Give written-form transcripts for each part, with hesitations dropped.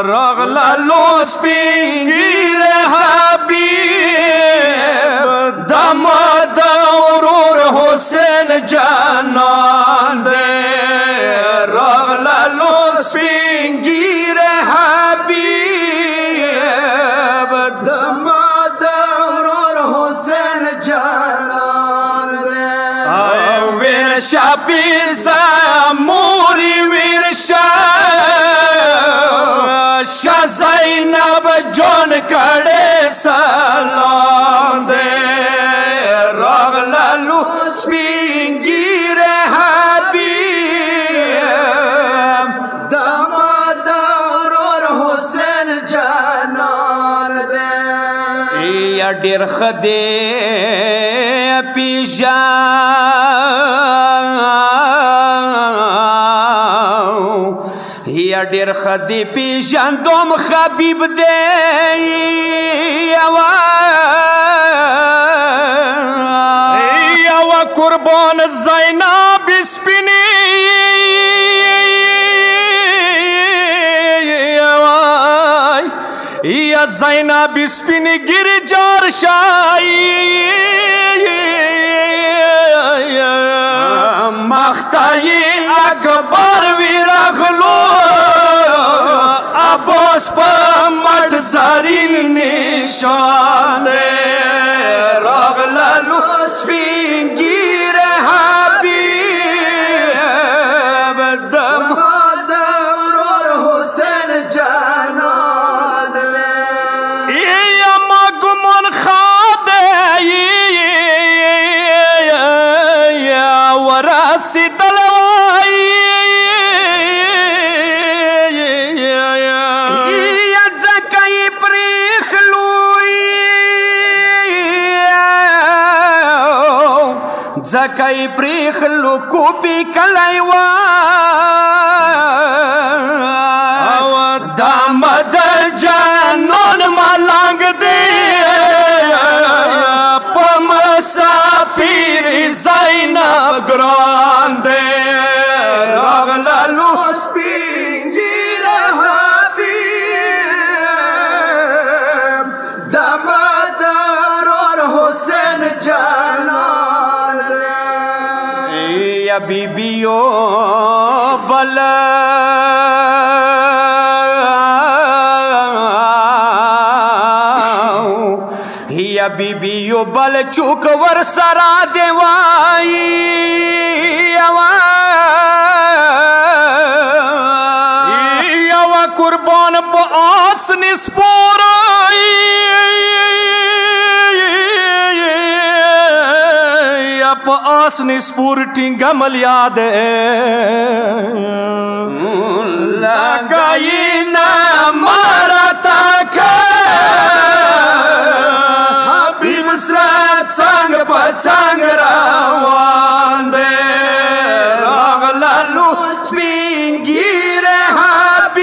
رغلا لو سپین گیر حبیب دمد ورور حسین جانان دے رغلا لو سپین گیر حبیب دمد ورور حسین جانان دے ورشا پیزا موری ورشا شاہ زینب جون کڑے سلام دے رغلا لو سپین گیر حبیب دمد ورور حسین جانان دے یا ډیر خدے پیژان یا ډیر خدی پیژندم حبیب دی یوا قربان زینب سپینی یا زینب سپینی گر جار شایی مختای اکبر وی رغلو عباس پا مٹ زرین نشان رغلا لو سپین گیر حبیب دمد ورور حسین جانان یا ما گمان خاده یا وراسی دلوائی زکای پریخلو کوپی کلایوا دامد جانون ملنگ دی پمسافیر زینب گران دی رغلا لو سپین گیر حبیب دامد ورور حسین جانان یا بیبیو بل یا بیبیو بل چوک ور سرا دیوائی یوا قربان پا آسن سپورائی پا آسنی سپور ٹینگا ملیاد لگائی نا مارا تاکا حبیب سرات سانگ پا چانگ روان دے رغلا لو سپین گیر حبیب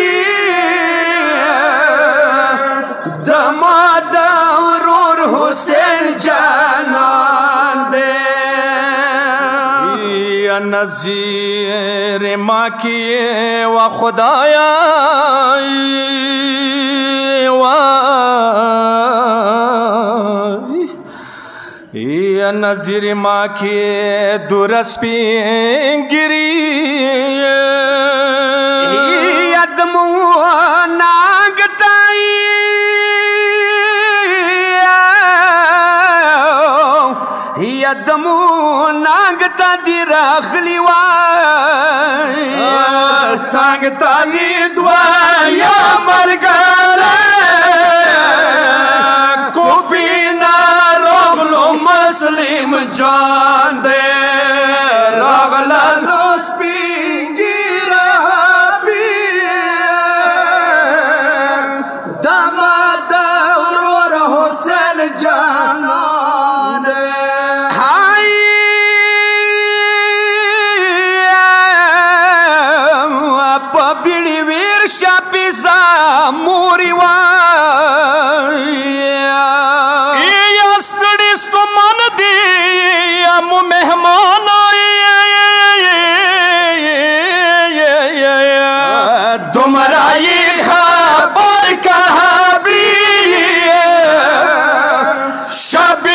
دمد ورور حسین جانان دے نظیر ماں کیے و خدایا یا نظیر ماں کیے درس پی گری ادمو ناگتائی ادمو ناگتا دی راخلی وائی سانگتا دی دوائی مرگالا کوپی نارغلو مسلم جان دے رغلا لو سپین گیر حبیب دمد ورور حسین جانان دے بیڑی ویر شاپیزا موری وائی استڑیس تو من دی امو مہمان شب